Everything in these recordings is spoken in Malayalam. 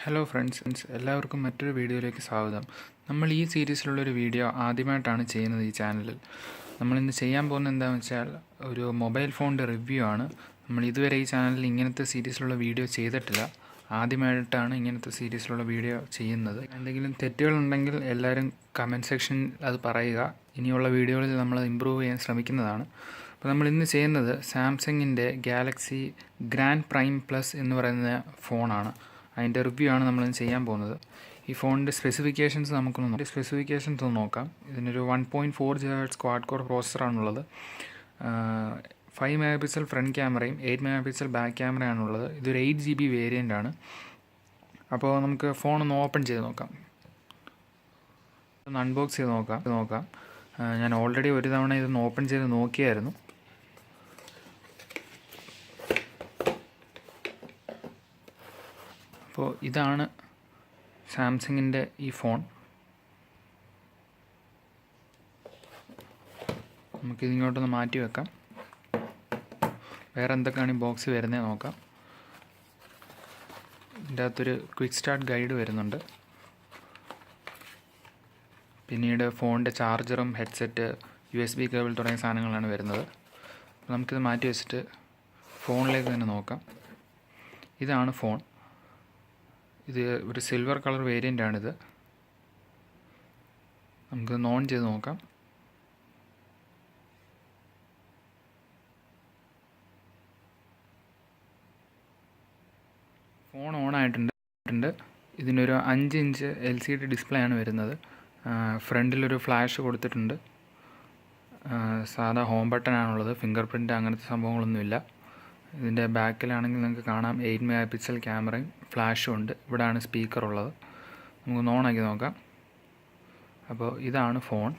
ഹലോ ഫ്രണ്ട്സ്, എല്ലാവർക്കും മറ്റൊരു വീഡിയോയിലേക്ക് സ്വാഗതം. നമ്മൾ ഈ സീരീസിലുള്ളൊരു വീഡിയോ ആദ്യമായിട്ടാണ് ചെയ്യുന്നത് ഈ ചാനലിൽ. നമ്മളിന്ന് ചെയ്യാൻ പോകുന്നത് എന്താണെന്ന് വെച്ചാൽ ഒരു മൊബൈൽ ഫോണിൻ്റെ റിവ്യൂ ആണ്. നമ്മൾ ഇതുവരെ ഈ ചാനലിൽ ഇങ്ങനത്തെ സീരീസിലുള്ള വീഡിയോ ചെയ്തിട്ടില്ല. ആദ്യമായിട്ടാണ് ഇങ്ങനത്തെ സീരീസിലുള്ള വീഡിയോ ചെയ്യുന്നത്. എന്തെങ്കിലും തെറ്റുകളുണ്ടെങ്കിൽ എല്ലാവരും കമൻറ്റ് സെക്ഷനിൽ അത് പറയുക. ഇനിയുള്ള വീഡിയോകളിൽ നമ്മൾ ഇമ്പ്രൂവ് ചെയ്യാൻ ശ്രമിക്കുന്നതാണ്. അപ്പോൾ നമ്മൾ ഇന്ന് ചെയ്യുന്നത് സാംസങ്ങിൻ്റെ ഗാലക്സി ഗ്രാൻഡ് പ്രൈം പ്ലസ് എന്ന് പറയുന്ന ഫോണാണ്. അതിൻ്റെ റിവ്യൂ ആണ് നമ്മളിന്ന് ചെയ്യാൻ പോകുന്നത്. ഈ ഫോണിൻ്റെ സ്പെസിഫിക്കേഷൻസ് ഒന്ന് നോക്കാം. ഇതിനൊരു 1.4 GHz ക്വാഡ് കോർ പ്രോസസ്സറാണുള്ളത്. 5 MP ഫ്രണ്ട് ക്യാമറയും 8 MP ബാക്ക് ക്യാമറയാണുള്ളത്. ഇതൊരു 8 GB വേരിയൻ്റ് ആണ്. അപ്പോൾ നമുക്ക് ഫോൺ ഓപ്പൺ ചെയ്ത് നോക്കാം. ഒന്ന് അൺബോക്സ് ചെയ്ത് നോക്കാം. ഞാൻ ഓൾറെഡി ഒരു തവണ ഇതൊന്ന് ഓപ്പൺ ചെയ്ത് നോക്കിയായിരുന്നു. അപ്പോൾ ഇതാണ് സാംസങ്ങിൻ്റെ ഈ ഫോൺ. നമുക്കിതിങ്ങോട്ടൊന്ന് മാറ്റി വെക്കാം. വേറെ എന്തൊക്കെയാണ് ഈ ബോക്സ് വരുന്നത് നോക്കാം. ഇതിൻ്റെ അകത്തൊരു ക്വിക്ക് സ്റ്റാർട്ട് ഗൈഡ് വരുന്നുണ്ട്. പിന്നീട് ഫോണിൻ്റെ ചാർജറും ഹെഡ്സെറ്റ്, USB കേബിൾ തുടങ്ങിയ സാധനങ്ങളാണ് വരുന്നത്. അപ്പോൾ നമുക്കിത് മാറ്റി വെച്ചിട്ട് ഫോണിലേക്ക് തന്നെ നോക്കാം. ഇതാണ് ഫോൺ. ഇത് ഒരു സിൽവർ കളർ വേരിയൻ്റ് ആണിത്. നമുക്ക് ഓൺ ചെയ്ത് നോക്കാം. ഫോൺ ഓൺ ആയിട്ടുണ്ട്. ഇതിനൊരു 5 ഇഞ്ച് LCD ഡിസ്പ്ലേ ആണ് വരുന്നത്. ഫ്രണ്ടിലൊരു ഫ്ലാഷ് കൊടുത്തിട്ടുണ്ട്. സാധാ ഹോം ബട്ടൺ ആണുള്ളത്. ഫിംഗർ പ്രിൻ്റ് അങ്ങനത്തെ സംഭവങ്ങളൊന്നുമില്ല. ഇതിൻ്റെ ബാക്കിലാണെങ്കിൽ നിങ്ങൾക്ക് കാണാം 8 MP ക്യാമറയും ഫ്ലാഷും ഉണ്ട്. ഇവിടെയാണ് സ്പീക്കർ ഉള്ളത്. നമുക്ക് ഓണാക്കി നോക്കാം. അപ്പോൾ ഇതാണ് ഫോൺ.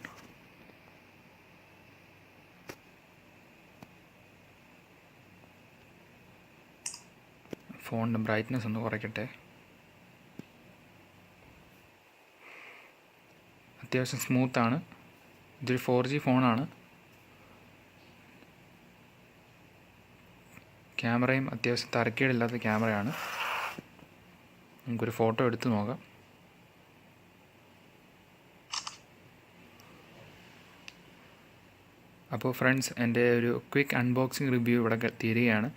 ഫോണിൻ്റെ ബ്രൈറ്റ്നസ് ഒന്ന് കുറയ്ക്കട്ടെ. അത്യാവശ്യം സ്മൂത്താണ്. ഇതൊരു 4G ഫോണാണ്. ക്യാമറയും അത്യാവശ്യം തരക്കേടില്ലാത്ത ക്യാമറയാണ്. നമുക്കൊരു ഫോട്ടോ എടുത്ത് നോക്കാം. അപ്പോൾ ഫ്രണ്ട്സ്, എൻ്റെ ഒരു ക്വിക്ക് അൺബോക്സിങ് റിവ്യൂ ഇവിടെ തീരുകയാണ്.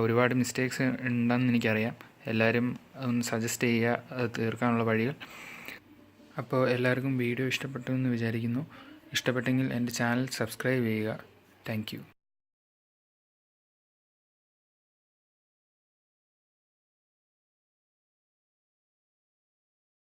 ഒരുപാട് മിസ്റ്റേക്സ് ഉണ്ടെന്ന് എനിക്കറിയാം. എല്ലാവരും ഒന്ന് സജസ്റ്റ് ചെയ്യുക അത് തീർക്കാനുള്ള വഴികൾ. അപ്പോൾ എല്ലാവർക്കും വീഡിയോ ഇഷ്ടപ്പെട്ടു എന്ന് വിചാരിക്കുന്നു. ഇഷ്ടപ്പെട്ടെങ്കിൽ എൻ്റെ ചാനൽ സബ്സ്ക്രൈബ് ചെയ്യുക. Thank you.